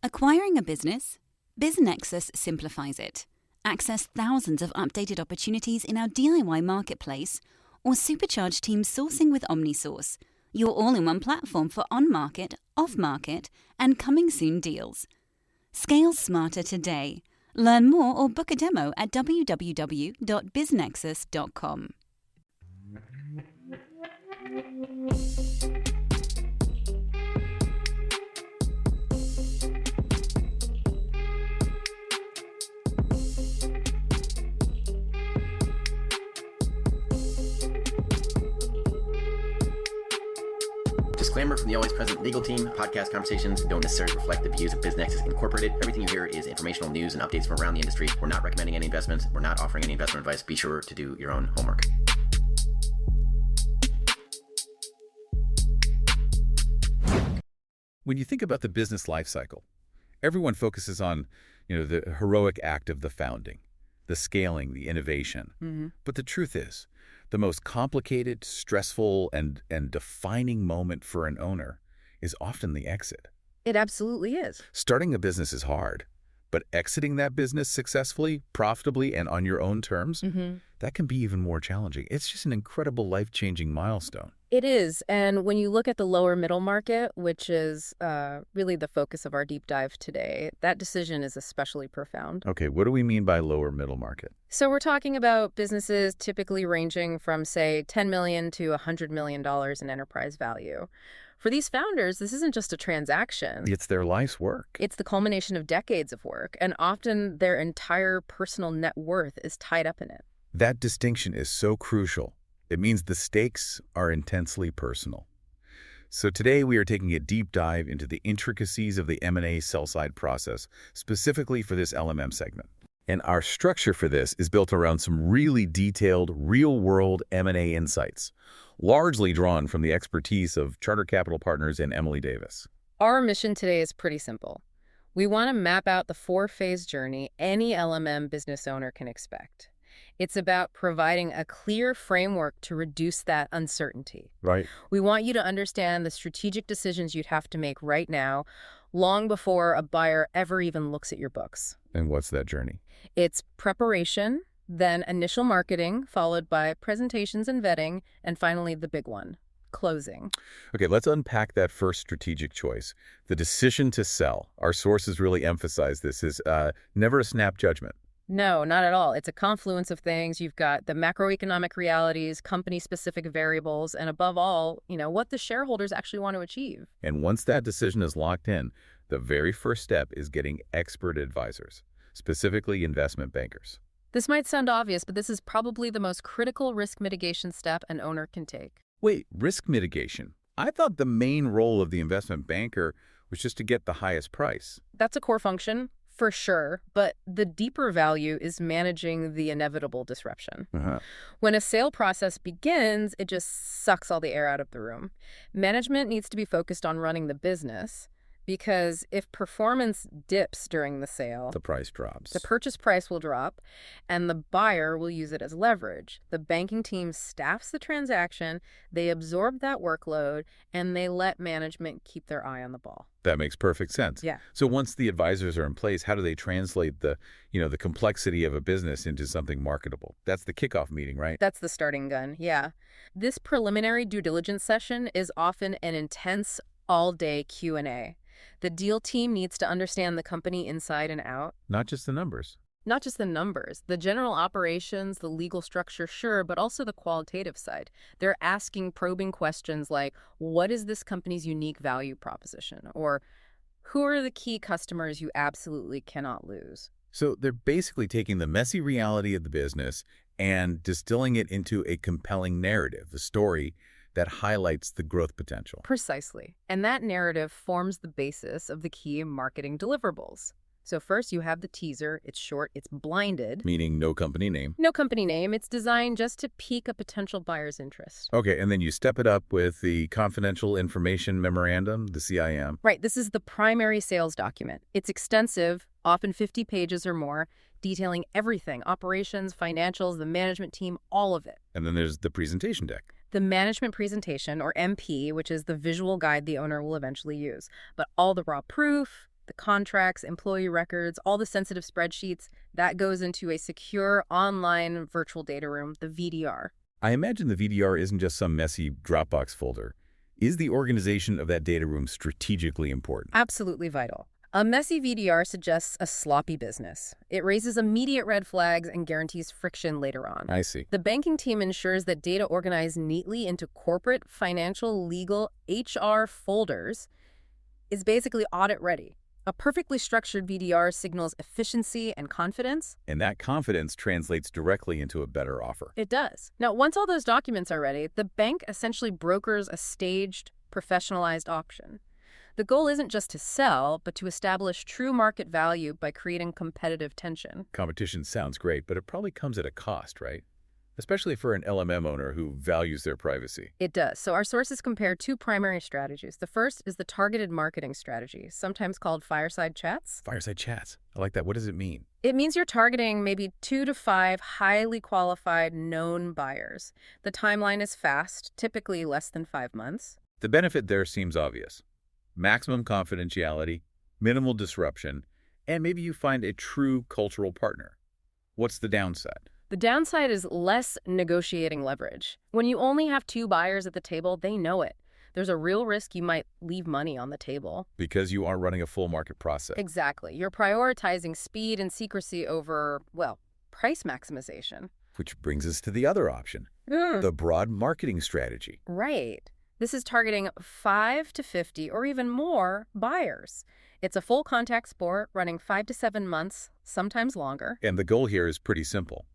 Acquiring a business? BizNexus simplifies it. Access thousands of updated opportunities in our DIY marketplace or supercharge team sourcing with OmniSource, your all-in-one platform for on-market, off-market, and coming-soon deals. Scale smarter today. Learn more or book a demo at www.biznexus.com. Disclaimer from the always present legal team. Podcast conversations don't necessarily reflect the views of BizNexus Incorporated. Everything you hear is informational news and updates from around the industry. We're not recommending any investments. We're not offering any investment advice. Be sure to do your own homework. When you think about the business life cycle, everyone focuses on, the heroic act of the founding, the scaling, the innovation. Mm-hmm. But the truth is, the most complicated, stressful, and defining moment for an owner is often the exit. It absolutely is. Starting a business is hard, but exiting that business successfully, profitably, and on your own terms, that can be even more challenging. It's just an incredible life-changing milestone. It is. And when you look at the lower middle market, which is really the focus of our deep dive today, that decision is especially profound. Okay, what do we mean by lower middle market? So we're talking about businesses typically ranging from, say, $10 million to $100 million in enterprise value. For these founders, this isn't just a transaction. It's their life's work. It's the culmination of decades of work, and often their entire personal net worth is tied up in it. That distinction is so crucial. It means the stakes are intensely personal. So today we are taking a deep dive into the intricacies of the M&A sell-side process, specifically for this LMM segment. And our structure for this is built around some really detailed, real-world M&A insights, largely drawn from the expertise of Charter Capital Partners and Emily Davis. Our mission today is pretty simple. We want to map out the four-phase journey any LMM business owner can expect. It's about providing a clear framework to reduce that uncertainty. Right. We want you to understand the strategic decisions you'd have to make right now, long before a buyer ever even looks at your books. And what's that journey? It's preparation, then initial marketing, followed by presentations and vetting, and finally the big one, closing. Okay, let's unpack that first strategic choice. The decision to sell. Our sources really emphasize this is never a snap judgment. No, not at all. It's a confluence of things. You've got the macroeconomic realities, company-specific variables, and above all, what the shareholders actually want to achieve. And once that decision is locked in, the very first step is getting expert advisors, specifically investment bankers. This might sound obvious, but this is probably the most critical risk mitigation step an owner can take. Wait, risk mitigation? I thought the main role of the investment banker was just to get the highest price. That's a core function. For sure, but the deeper value is managing the inevitable disruption. When a sale process begins, it just sucks all the air out of the room. Management needs to be focused on running the business, because if performance dips during the sale, The price drops. the purchase price will drop, and the buyer will use it as leverage. The banking team staffs the transaction, they absorb that workload, and they let management keep their eye on the ball. That makes perfect sense. Yeah. So once the advisors are in place, how do they translate the complexity of a business into something marketable? That's the kickoff meeting, right? That's the starting gun, yeah. This preliminary due diligence session is often an intense all-day Q&A. The deal team needs to understand the company inside and out. Not just the numbers. Not just the numbers, the general operations, the legal structure, sure, but also the qualitative side. They're asking probing questions like, what is this company's unique value proposition? Or who are the key customers you absolutely cannot lose? So they're basically taking the messy reality of the business and distilling it into a compelling narrative, a story that highlights the growth potential. Precisely. And that narrative forms the basis of the key marketing deliverables. So first you have the teaser. It's short, it's blinded. Meaning no company name. No company name. It's designed just to pique a potential buyer's interest. Okay, and then you step it up with the Confidential Information Memorandum, the CIM. Right, this is the primary sales document. It's extensive, often 50 pages or more, detailing everything, operations, financials, the management team, all of it. And then there's the presentation deck. The management presentation, or MP, which is the visual guide the owner will eventually use. But all the raw proof, The contracts, employee records, all the sensitive spreadsheets, that goes into a secure online virtual data room, the VDR. I imagine the VDR isn't just some messy Dropbox folder. Is the organization of that data room strategically important? Absolutely vital. A messy VDR suggests a sloppy business. It raises immediate red flags and guarantees friction later on. I see. The banking team ensures that data organized neatly into corporate, financial, legal, HR folders is basically audit ready. A perfectly structured VDR signals efficiency and confidence. And that confidence translates directly into a better offer. It does. Now, once all those documents are ready, the bank essentially brokers a staged, professionalized auction. The goal isn't just to sell, but to establish true market value by creating competitive tension. Competition sounds great, but it probably comes at a cost, right? Especially for an LMM owner who values their privacy. It does. So our sources compare two primary strategies. The first is the targeted marketing strategy, sometimes called fireside chats. Fireside chats. I like that. What does it mean? It means you're targeting maybe 2 to 5 highly qualified known buyers. The timeline is fast, typically less than 5 months. The benefit there seems obvious. Maximum confidentiality, minimal disruption, and maybe you find a true cultural partner. What's the downside? The downside is less negotiating leverage. When you only have 2 buyers at the table, they know it. There's a real risk you might leave money on the table. Because you are running a full market process. Exactly. You're prioritizing speed and secrecy over, well, price maximization. Which brings us to the other option, the broad marketing strategy. Right. This is targeting 5 to 50 or even more buyers. It's a full contact sport running 5 to 7 months, sometimes longer. And the goal here is pretty simple.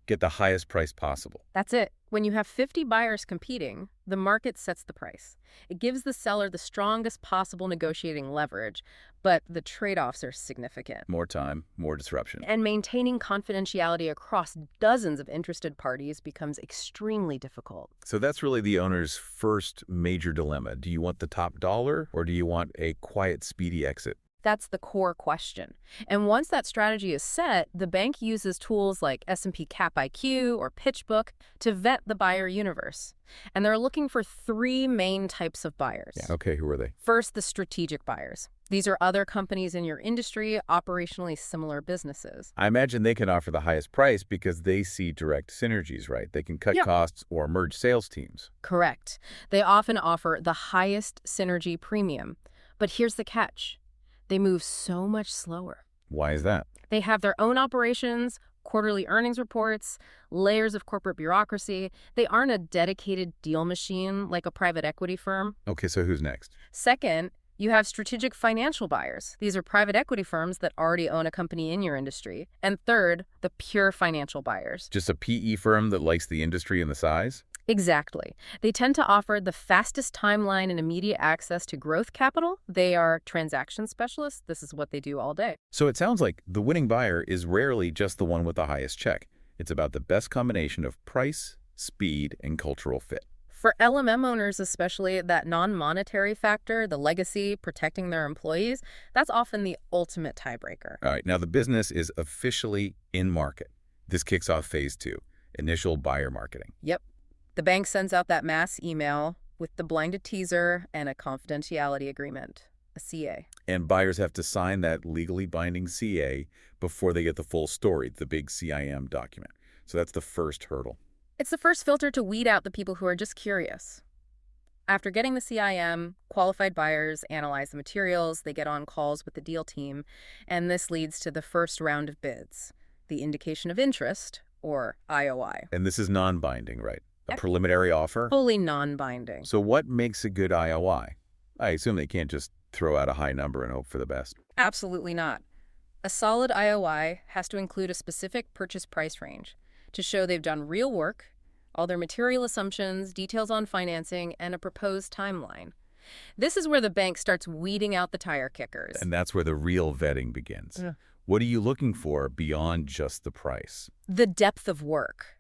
Get the highest price possible. That's it. When you have 50 buyers competing, the market sets the price. It gives the seller the strongest possible negotiating leverage, but the trade-offs are significant. More time, more disruption. And maintaining confidentiality across dozens of interested parties becomes extremely difficult. So that's really the owner's first major dilemma. Do you want the top dollar or do you want a quiet, speedy exit? That's the core question. And once that strategy is set, the bank uses tools like S&P Cap IQ or PitchBook to vet the buyer universe. And they're looking for 3 main types of buyers. Yeah. Okay, who are they? First, the strategic buyers. These are other companies in your industry, operationally similar businesses. I imagine they can offer the highest price because they see direct synergies, right? They can cut costs or merge sales teams. Correct. They often offer the highest synergy premium. But here's the catch. They move so much slower. Why is that? They have their own operations, quarterly earnings reports, layers of corporate bureaucracy. They aren't a dedicated deal machine like a private equity firm. Okay, so who's next? Second, you have strategic financial buyers. These are private equity firms that already own a company in your industry. And third, the pure financial buyers. Just a PE firm that likes the industry and the size? Exactly. They tend to offer the fastest timeline and immediate access to growth capital. They are transaction specialists. This is what they do all day. So it sounds like the winning buyer is rarely just the one with the highest check. It's about the best combination of price, speed, and cultural fit. For LMM owners especially, that non-monetary factor, the legacy, protecting their employees, that's often the ultimate tiebreaker. All right, now the business is officially in market. This kicks off phase 2, initial buyer marketing. Yep. The bank sends out that mass email with the blinded teaser and a confidentiality agreement, a CA. And buyers have to sign that legally binding CA before they get the full story, the big CIM document. So that's the first hurdle. It's the first filter to weed out the people who are just curious. After getting the CIM, qualified buyers analyze the materials, they get on calls with the deal team, and this leads to the first round of bids, the indication of interest, or IOI. And this is non-binding, right? A preliminary offer? Fully non-binding. So what makes a good IOI? I assume they can't just throw out a high number and hope for the best. Absolutely not. A solid IOI has to include a specific purchase price range to show they've done real work, all their material assumptions, details on financing, and a proposed timeline. This is where the bank starts weeding out the tire kickers. And that's where the real vetting begins. Yeah. What are you looking for beyond just the price? The depth of work.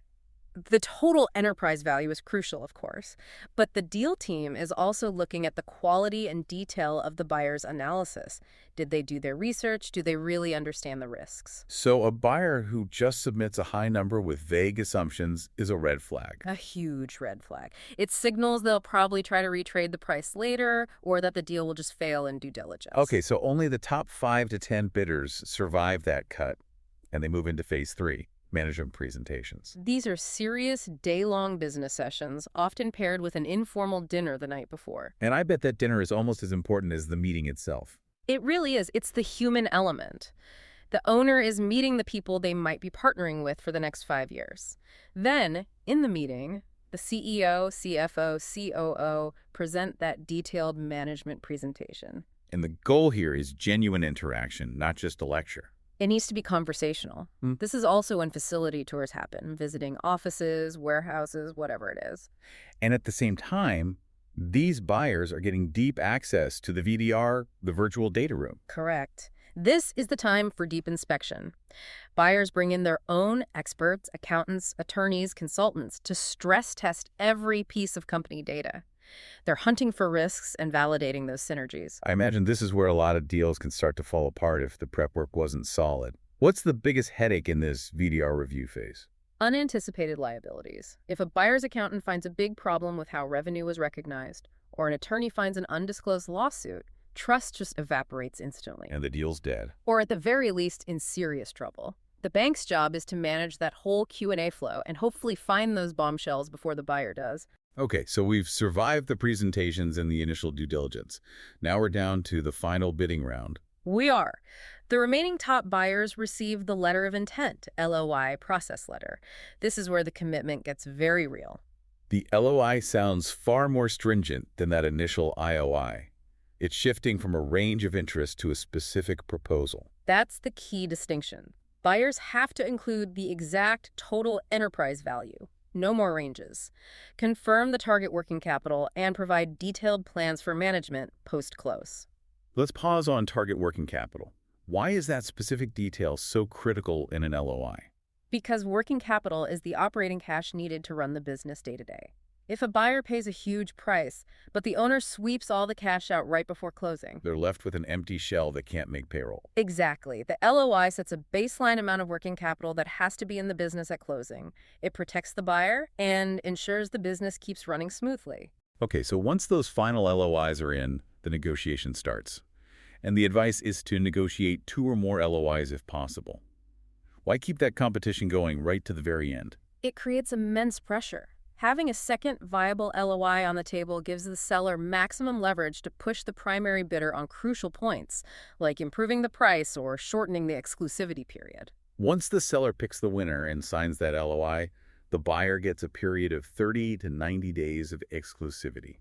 The total enterprise value is crucial, of course, but the deal team is also looking at the quality and detail of the buyer's analysis. Did they do their research? Do they really understand the risks? So a buyer who just submits a high number with vague assumptions is a red flag. A huge red flag. It signals they'll probably try to retrade the price later or that the deal will just fail in due diligence. Okay, so only the top 5 to 10 bidders survive that cut, and they move into phase 3. Management presentations. These are serious day-long business sessions, often paired with an informal dinner the night before. And I bet that dinner is almost as important as the meeting itself. It really is. It's the human element. The owner is meeting the people they might be partnering with for the next 5 years. Then, in the meeting, the CEO, CFO, COO present that detailed management presentation. And the goal here is genuine interaction, not just a lecture. It needs to be conversational. This is also when facility tours happen, visiting offices, warehouses, whatever it is. And at the same time, these buyers are getting deep access to the VDR, the virtual data room. Correct. This is the time for deep inspection. Buyers bring in their own experts, accountants, attorneys, consultants to stress test every piece of company data. They're hunting for risks and validating those synergies. I imagine this is where a lot of deals can start to fall apart if the prep work wasn't solid. What's the biggest headache in this VDR review phase? Unanticipated liabilities. If a buyer's accountant finds a big problem with how revenue was recognized, or an attorney finds an undisclosed lawsuit, trust just evaporates instantly. And the deal's dead. Or at the very least, in serious trouble. The bank's job is to manage that whole Q&A flow and hopefully find those bombshells before the buyer does. Okay, so we've survived the presentations and the initial due diligence. Now we're down to the final bidding round. We are. The remaining top buyers receive the letter of intent, LOI process letter. This is where the commitment gets very real. The LOI sounds far more stringent than that initial IOI. It's shifting from a range of interest to a specific proposal. That's the key distinction. Buyers have to include the exact total enterprise value. No more ranges. Confirm the target working capital and provide detailed plans for management post-close. Let's pause on target working capital. Why is that specific detail so critical in an LOI? Because working capital is the operating cash needed to run the business day-to-day. If a buyer pays a huge price, but the owner sweeps all the cash out right before closing, They're left with an empty shell that can't make payroll. Exactly. The LOI sets a baseline amount of working capital that has to be in the business at closing. It protects the buyer and ensures the business keeps running smoothly. Okay, so once those final LOIs are in, the negotiation starts. And the advice is to negotiate 2 or more LOIs if possible. Why keep that competition going right to the very end? It creates immense pressure. Having a second viable LOI on the table gives the seller maximum leverage to push the primary bidder on crucial points, like improving the price or shortening the exclusivity period. Once the seller picks the winner and signs that LOI, the buyer gets a period of 30 to 90 days of exclusivity.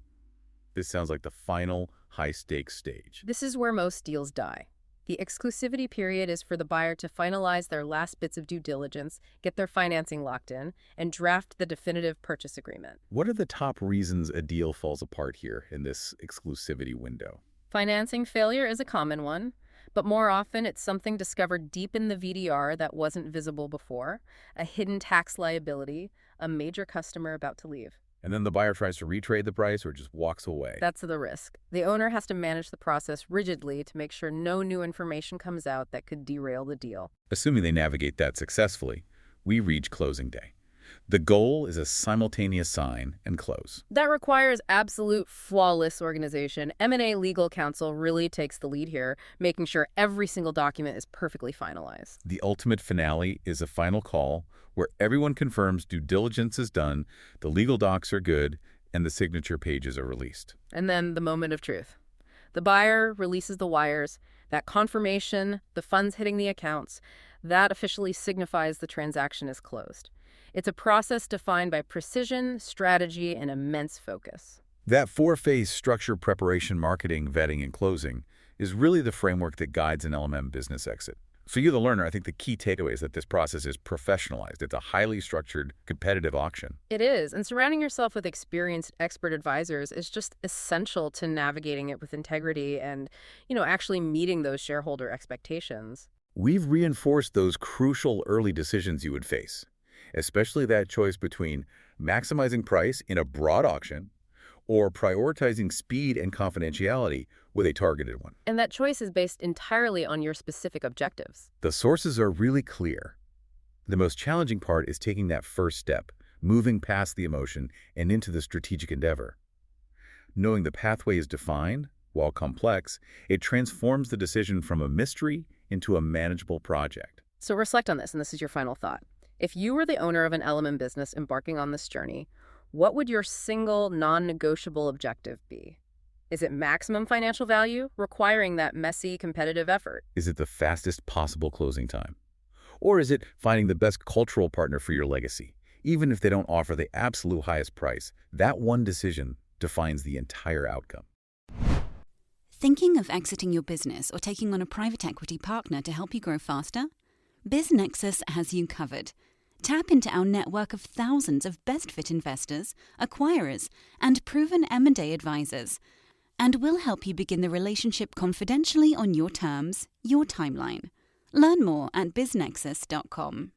This sounds like the final high-stakes stage. This is where most deals die. The exclusivity period is for the buyer to finalize their last bits of due diligence, get their financing locked in, and draft the definitive purchase agreement. What are the top reasons a deal falls apart here in this exclusivity window? Financing failure is a common one, but more often it's something discovered deep in the VDR that wasn't visible before, a hidden tax liability, a major customer about to leave. And then the buyer tries to retrade the price or just walks away. That's the risk. The owner has to manage the process rigidly to make sure no new information comes out that could derail the deal. Assuming they navigate that successfully, we reach closing day. The goal is a simultaneous sign and close. That requires absolute flawless organization. M&A legal counsel really takes the lead here, making sure every single document is perfectly finalized. The ultimate finale is a final call where everyone confirms due diligence is done, the legal docs are good, and the signature pages are released. And then the moment of truth. The buyer releases the wires. That confirmation, the funds hitting the accounts, that officially signifies the transaction is closed. It's a process defined by precision, strategy, and immense focus. That 4-phase structure: preparation, marketing, vetting, and closing is really the framework that guides an LMM business exit. For you, the learner, I think the key takeaway is that this process is professionalized. It's a highly structured, competitive auction. It is, and surrounding yourself with experienced expert advisors is just essential to navigating it with integrity and, actually meeting those shareholder expectations. We've reinforced those crucial early decisions you would face. especially that choice between maximizing price in a broad auction or prioritizing speed and confidentiality with a targeted one. And that choice is based entirely on your specific objectives. The sources are really clear. The most challenging part is taking that first step, moving past the emotion and into the strategic endeavor. Knowing the pathway is defined, while complex, it transforms the decision from a mystery into a manageable project. So reflect on this, and this is your final thought. If you were the owner of an LMM business embarking on this journey, what would your single non-negotiable objective be? Is it maximum financial value, requiring that messy, competitive effort? Is it the fastest possible closing time? Or is it finding the best cultural partner for your legacy? Even if they don't offer the absolute highest price, that one decision defines the entire outcome. Thinking of exiting your business or taking on a private equity partner to help you grow faster? BizNexus has you covered. Tap into our network of thousands of best-fit investors, acquirers, and proven M&A advisors, and we'll help you begin the relationship confidentially on your terms, your timeline. Learn more at biznexus.com.